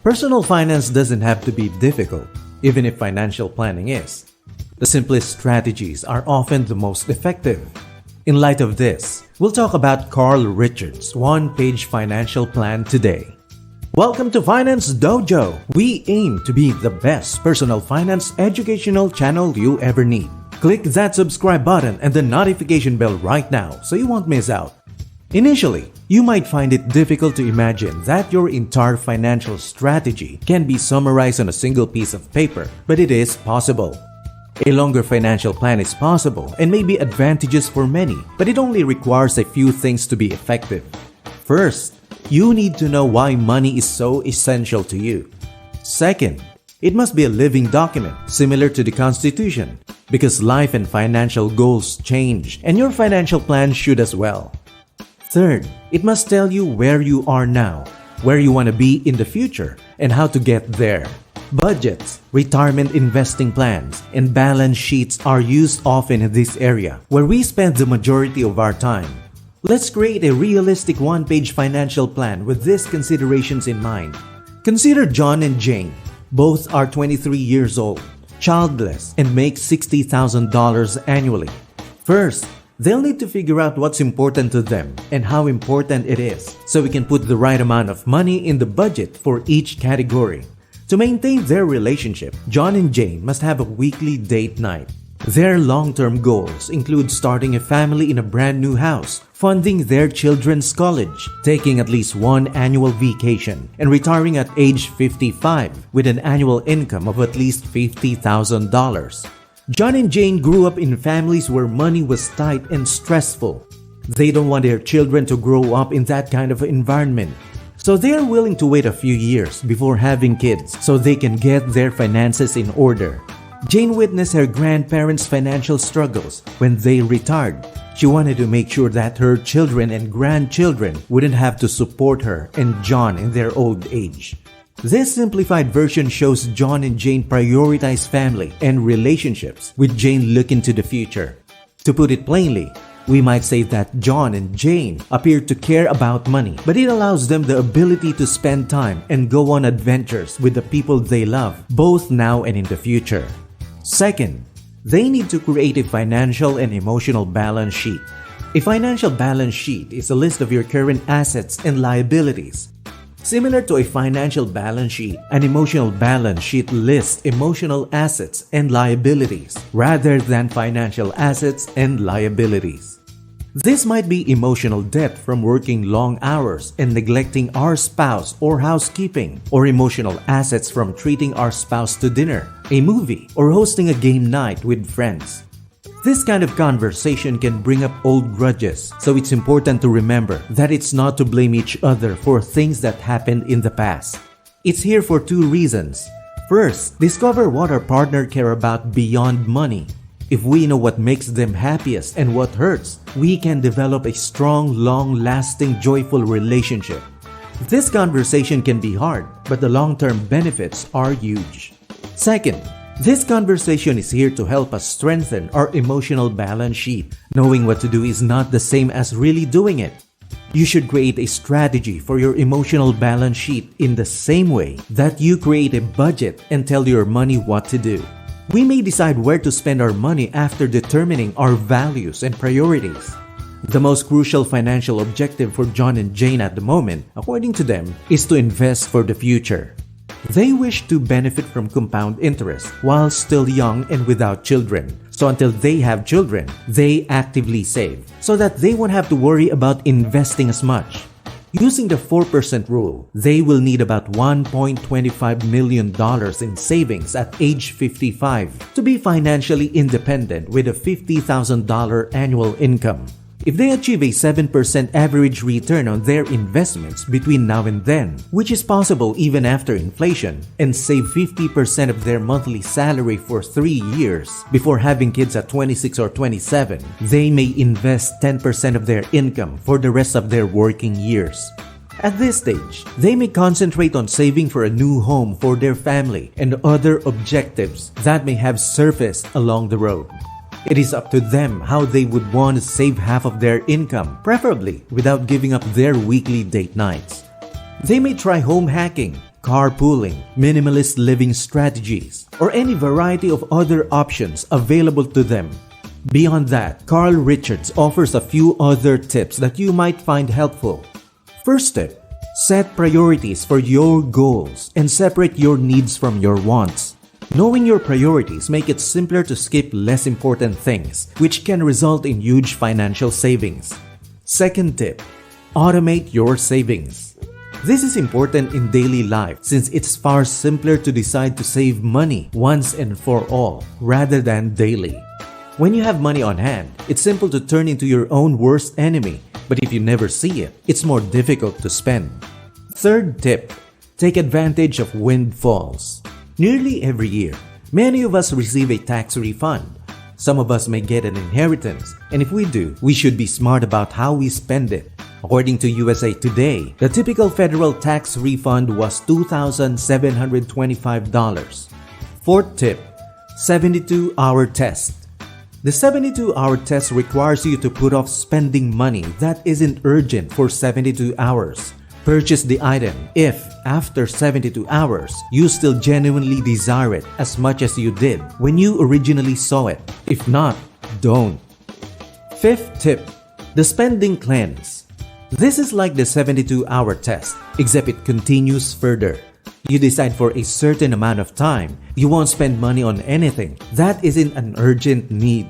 Personal finance doesn't have to be difficult, even if financial planning is. The simplest strategies are often the most effective. In light of this, we'll talk about Carl Richards' one-page financial plan today. Welcome to Finance Dojo! We aim to be the best personal finance educational channel you ever need. Click that subscribe button and the notification bell right now so you won't miss out. Initially, you might find it difficult to imagine that your entire financial strategy can be summarized on a single piece of paper, but it is possible. A longer financial plan is possible and may be advantageous for many, but it only requires a few things to be effective. First, you need to know why money is so essential to you. Second, it must be a living document, similar to the Constitution, because life and financial goals change, and your financial plan should as well. Third, it must tell you where you are now, where you want to be in the future, and how to get there. Budgets, retirement investing plans, and balance sheets are used often in this area, where we spend the majority of our time. Let's create a realistic one-page financial plan with these considerations in mind. Consider John and Jane. Both are 23 years old, childless, and make $60,000 annually. First, they'll need to figure out what's important to them and how important it is, so we can put the right amount of money in the budget for each category. To maintain their relationship, John and Jane must have a weekly date night. Their long-term goals include starting a family in a brand new house, funding their children's college, taking at least one annual vacation, and retiring at age 55 with an annual income of at least $50,000. John and Jane grew up in families where money was tight and stressful. They don't want their children to grow up in that kind of environment. So they are willing to wait a few years before having kids so they can get their finances in order. Jane witnessed her grandparents' financial struggles when they retired. She wanted to make sure that her children and grandchildren wouldn't have to support her and John in their old age. This simplified version shows John and Jane prioritize family and relationships, with Jane looking to the future. To put it plainly, we might say that John and Jane appear to care about money, but it allows them the ability to spend time and go on adventures with the people they love, both now and in the future. Second, they need to create a financial and emotional balance sheet. A financial balance sheet is a list of your current assets and liabilities. Similar to a financial balance sheet, an emotional balance sheet lists emotional assets and liabilities rather than financial assets and liabilities. This might be emotional debt from working long hours and neglecting our spouse or housekeeping, or emotional assets from treating our spouse to dinner, a movie, or hosting a game night with friends. This kind of conversation can bring up old grudges, so it's important to remember that it's not to blame each other for things that happened in the past. It's here for two reasons. First, discover what our partner care about beyond money. If we know what makes them happiest and what hurts, we can develop a strong, long-lasting, joyful relationship. This conversation can be hard, but the long-term benefits are huge. Second, this conversation is here to help us strengthen our emotional balance sheet. Knowing what to do is not the same as really doing it. You should create a strategy for your emotional balance sheet in the same way that you create a budget and tell your money what to do. We may decide where to spend our money after determining our values and priorities. The most crucial financial objective for John and Jane at the moment, according to them, is to invest for the future. They wish to benefit from compound interest while still young and without children. So until they have children, they actively save so that they won't have to worry about investing as much. Using the 4% rule, they will need about $1.25 million in savings at age 55 to be financially independent with a $50,000 annual income. If they achieve a 7% average return on their investments between now and then, which is possible even after inflation, and save 50% of their monthly salary for 3 years before having kids at 26 or 27, they may invest 10% of their income for the rest of their working years. At this stage, they may concentrate on saving for a new home for their family and other objectives that may have surfaced along the road. It is up to them how they would want to save half of their income, preferably without giving up their weekly date nights. They may try home hacking, carpooling, minimalist living strategies, or any variety of other options available to them. Beyond that, Carl Richards offers a few other tips that you might find helpful. First tip, set priorities for your goals and separate your needs from your wants. Knowing your priorities make it simpler to skip less important things, which can result in huge financial savings. Second tip, automate your savings. This is important in daily life since it's far simpler to decide to save money once and for all rather than daily. When you have money on hand, it's simple to turn into your own worst enemy, but if you never see it, it's more difficult to spend. Third tip, take advantage of windfalls. Nearly every year, many of us receive a tax refund. Some of us may get an inheritance, and if we do, we should be smart about how we spend it. According to USA Today, the typical federal tax refund was $2,725. Fourth tip, 72-hour test. The 72-hour test requires you to put off spending money that isn't urgent for 72 hours. Purchase the item if, after 72 hours, you still genuinely desire it as much as you did when you originally saw it. If not, don't. Fifth tip, the spending cleanse. This is like the 72-hour test, except it continues further. You decide for a certain amount of time, you won't spend money on anything that isn't an urgent need.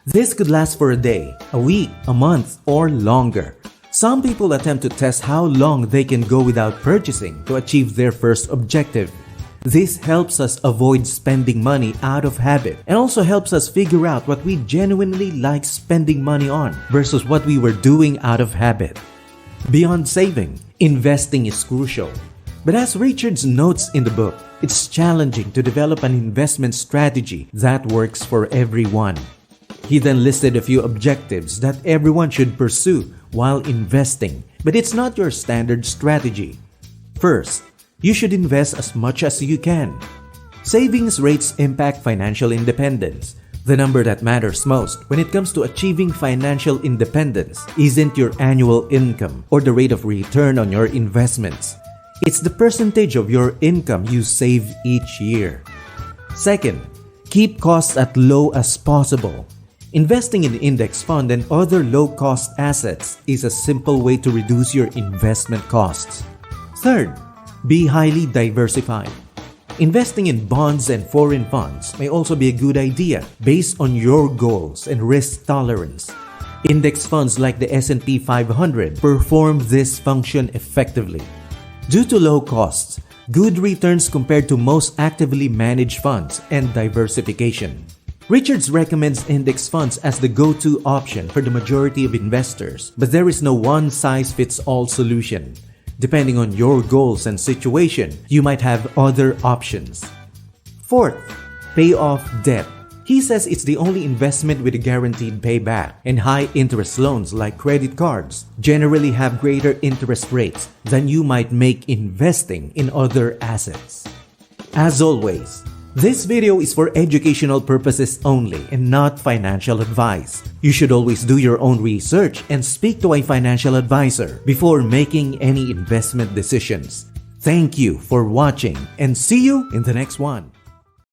This could last for a day, a week, a month, or longer. Some people attempt to test how long they can go without purchasing to achieve their first objective. This helps us avoid spending money out of habit and also helps us figure out what we genuinely like spending money on versus what we were doing out of habit. Beyond saving, investing is crucial. But as Richards notes in the book, it's challenging to develop an investment strategy that works for everyone. He then listed a few objectives that everyone should pursue while investing, but it's not your standard strategy. First, you should invest as much as you can. Savings rates impact financial independence. The number that matters most when it comes to achieving financial independence isn't your annual income or the rate of return on your investments. It's the percentage of your income you save each year. Second, keep costs as low as possible. Investing in index fund and other low-cost assets is a simple way to reduce your investment costs. Third, be highly diversified. Investing in bonds and foreign funds may also be a good idea based on your goals and risk tolerance. Index funds like the S&P 500 perform this function effectively. Due to low costs, good returns compared to most actively managed funds, and diversification. Richards recommends index funds as the go-to option for the majority of investors, but there is no one-size-fits-all solution. Depending on your goals and situation, you might have other options. Fourth, pay off debt. He says it's the only investment with a guaranteed payback, and high-interest loans like credit cards generally have greater interest rates than you might make investing in other assets. As always, this video is for educational purposes only and not financial advice. You should always do your own research and speak to a financial advisor before making any investment decisions. Thank you for watching and see you in the next one.